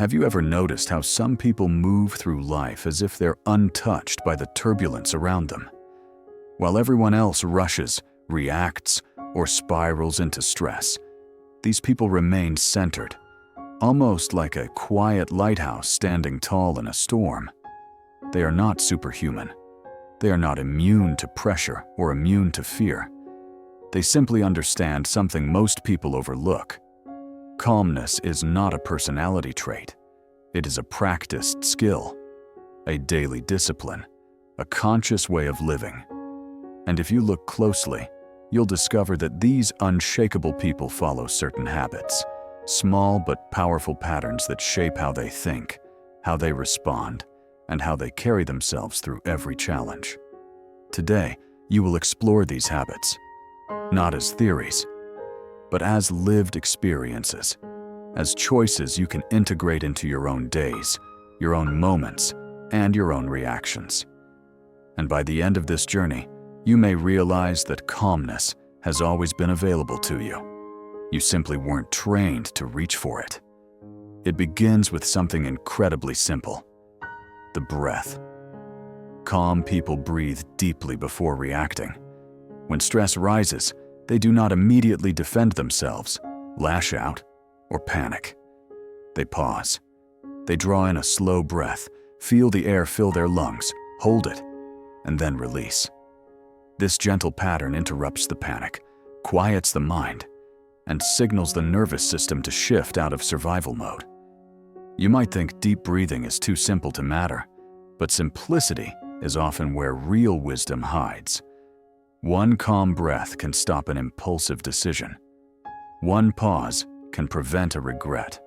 Have you ever noticed how some people move through life as if they're untouched by the turbulence around them? While everyone else rushes, reacts, or spirals into stress, these people remain centered, almost like a quiet lighthouse standing tall in a storm. They are not superhuman. They are not immune to pressure or immune to fear. They simply understand something most people overlook. Calmness is not a personality trait. It is a practiced skill, a daily discipline, a conscious way of living. And if you look closely, you'll discover that these unshakable people follow certain habits, small but powerful patterns that shape how they think, how they respond, and how they carry themselves through every challenge. Today, you will explore these habits, not as theories, but as lived experiences, as choices you can integrate into your own days, your own moments, and your own reactions. And by the end of this journey, you may realize that calmness has always been available to you. You simply weren't trained to reach for it. It begins with something incredibly simple: the breath. Calm people breathe deeply before reacting. When stress rises, they do not immediately defend themselves, lash out, or panic. They pause. They draw in a slow breath, feel the air fill their lungs, hold it, and then release. This gentle pattern interrupts the panic, quiets the mind, and signals the nervous system to shift out of survival mode. You might think deep breathing is too simple to matter, but simplicity is often where real wisdom hides. One calm breath can stop an impulsive decision. One pause can prevent a regret.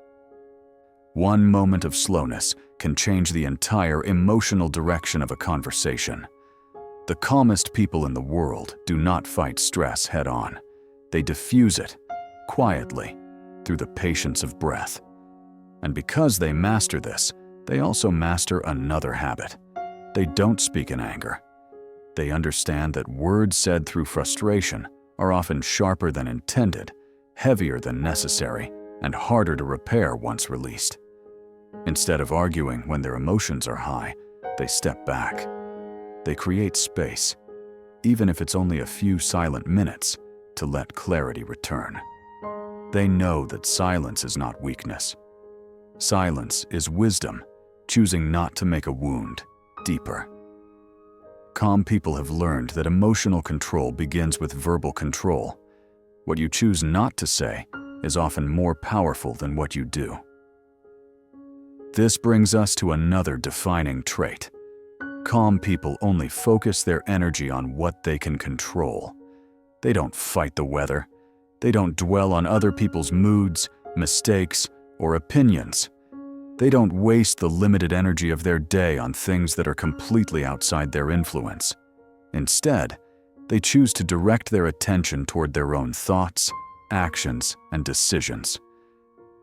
One moment of slowness can change the entire emotional direction of a conversation. The calmest people in the world do not fight stress head-on. They diffuse it, quietly, through the patience of breath. And because they master this, they also master another habit. They don't speak in anger. They understand that words said through frustration are often sharper than intended, heavier than necessary, and harder to repair once released. Instead of arguing when their emotions are high, they step back. They create space, even if it's only a few silent minutes, to let clarity return. They know that silence is not weakness. Silence is wisdom, choosing not to make a wound deeper. Calm people have learned that emotional control begins with verbal control. What you choose not to say is often more powerful than what you do. This brings us to another defining trait. Calm people only focus their energy on what they can control. They don't fight the weather. They don't dwell on other people's moods, mistakes, or opinions. They don't waste the limited energy of their day on things that are completely outside their influence. Instead, they choose to direct their attention toward their own thoughts, actions, and decisions.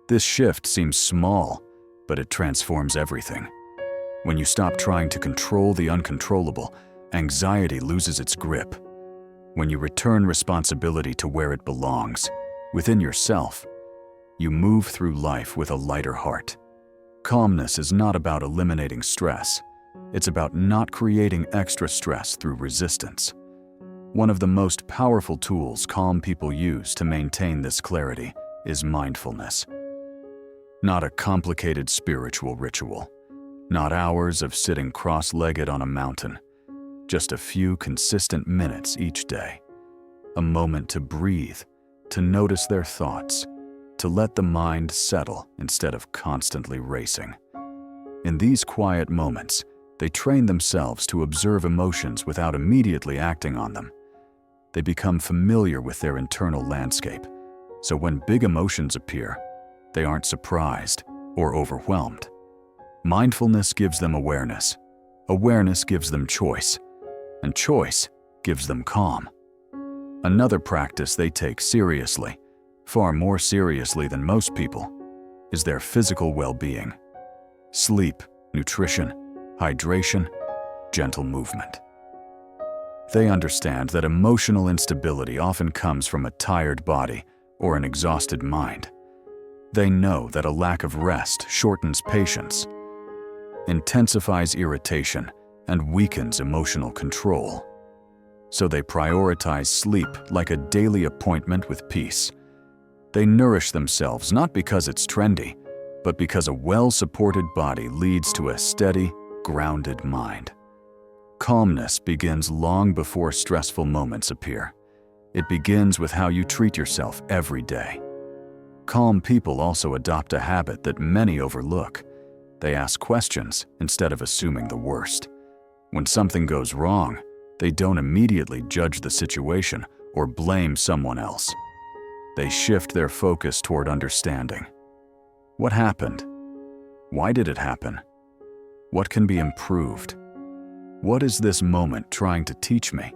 This shift seems small, but it transforms everything. When you stop trying to control the uncontrollable, anxiety loses its grip. When you return responsibility to where it belongs, within yourself, you move through life with a lighter heart. Calmness is not about eliminating stress. It's about not creating extra stress through resistance. One of the most powerful tools calm people use to maintain this clarity is mindfulness. Not a complicated spiritual ritual. Not hours of sitting cross-legged on a mountain. Just a few consistent minutes each day. A moment to breathe, to notice their thoughts, to let the mind settle instead of constantly racing. In these quiet moments, they train themselves to observe emotions without immediately acting on them. They become familiar with their internal landscape, so when big emotions appear, they aren't surprised or overwhelmed. Mindfulness gives them awareness. Awareness gives them choice. And choice gives them calm. Another practice they take seriously, far more seriously than most people, is their physical well-being. Sleep, nutrition, hydration, gentle movement. They understand that emotional instability often comes from a tired body or an exhausted mind. They know that a lack of rest shortens patience, intensifies irritation, and weakens emotional control. So they prioritize sleep like a daily appointment with peace. They nourish themselves not because it's trendy, but because a well-supported body leads to a steady, grounded mind. Calmness begins long before stressful moments appear. It begins with how you treat yourself every day. Calm people also adopt a habit that many overlook. They ask questions instead of assuming the worst. When something goes wrong, they don't immediately judge the situation or blame someone else. They shift their focus toward understanding. What happened? Why did it happen? What can be improved? What is this moment trying to teach me?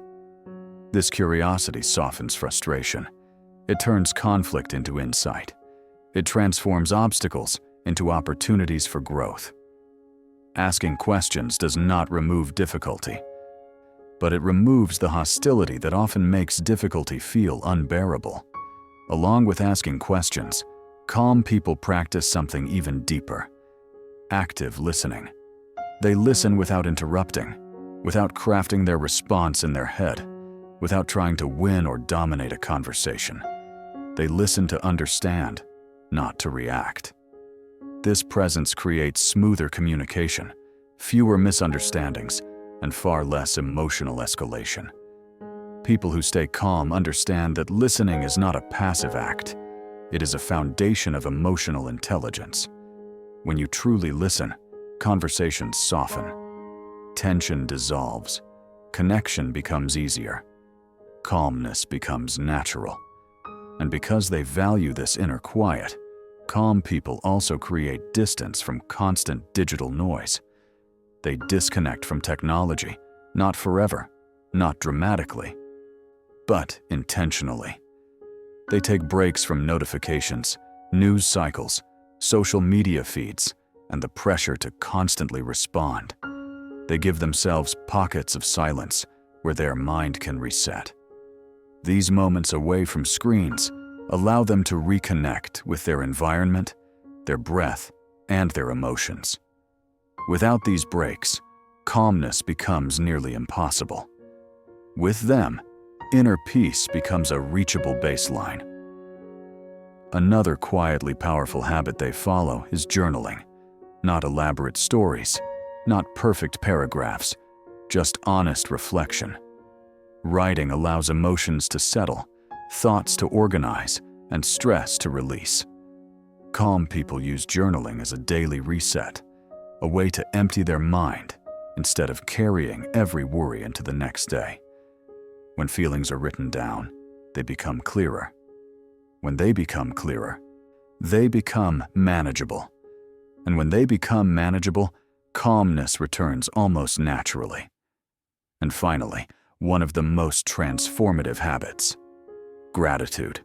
This curiosity softens frustration. It turns conflict into insight. It transforms obstacles into opportunities for growth. Asking questions does not remove difficulty, but it removes the hostility that often makes difficulty feel unbearable. Along with asking questions, calm people practice something even deeper: active listening. They listen without interrupting, without crafting their response in their head, without trying to win or dominate a conversation. They listen to understand, not to react. This presence creates smoother communication, fewer misunderstandings, and far less emotional escalation. People who stay calm understand that listening is not a passive act. It is a foundation of emotional intelligence. When you truly listen, conversations soften. Tension dissolves. Connection becomes easier. Calmness becomes natural. And because they value this inner quiet, calm people also create distance from constant digital noise. They disconnect from technology, not forever, not dramatically, but intentionally. They take breaks from notifications, news cycles, social media feeds, and the pressure to constantly respond. They give themselves pockets of silence where their mind can reset. These moments away from screens allow them to reconnect with their environment, their breath, and their emotions. Without these breaks, calmness becomes nearly impossible. With them, inner peace becomes a reachable baseline. Another quietly powerful habit they follow is journaling. Not elaborate stories, not perfect paragraphs, just honest reflection. Writing allows emotions to settle, thoughts to organize, and stress to release. Calm people use journaling as a daily reset, a way to empty their mind instead of carrying every worry into the next day. When feelings are written down, they become clearer. When they become clearer, they become manageable. And when they become manageable, calmness returns almost naturally. And finally, one of the most transformative habits: gratitude.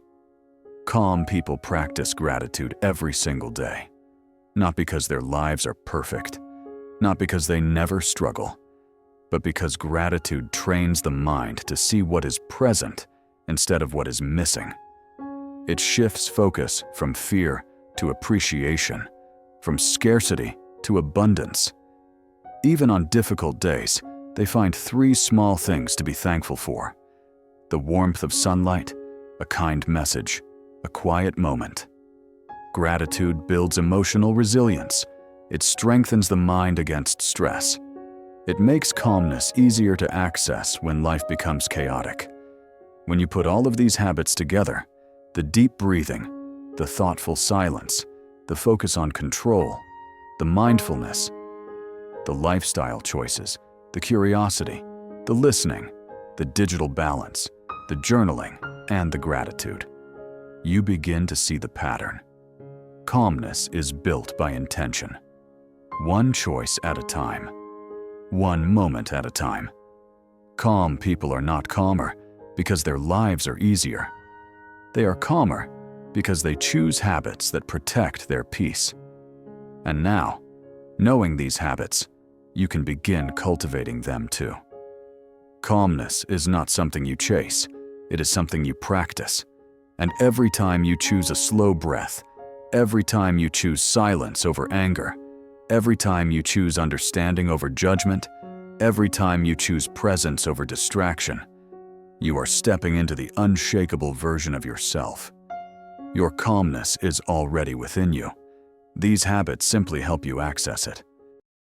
Calm people practice gratitude every single day. Not because their lives are perfect, not because they never struggle, but because gratitude trains the mind to see what is present instead of what is missing. It shifts focus from fear to appreciation, from scarcity to abundance. Even on difficult days, they find 3 small things to be thankful for: the warmth of sunlight, a kind message, a quiet moment. Gratitude builds emotional resilience. It strengthens the mind against stress. It makes calmness easier to access when life becomes chaotic. When you put all of these habits together, the deep breathing, the thoughtful silence, the focus on control, the mindfulness, the lifestyle choices, the curiosity, the listening, the digital balance, the journaling, and the gratitude, you begin to see the pattern. Calmness is built by intention. One choice at a time. One moment at a time. Calm people are not calmer because their lives are easier. They are calmer because they choose habits that protect their peace. And now, knowing these habits, you can begin cultivating them too. Calmness is not something you chase, it is something you practice. And every time you choose a slow breath, Every time you choose silence over anger, every time you choose understanding over judgment, every time you choose presence over distraction, you are stepping into the unshakable version of yourself. Your calmness is already within you. These habits simply help you access it.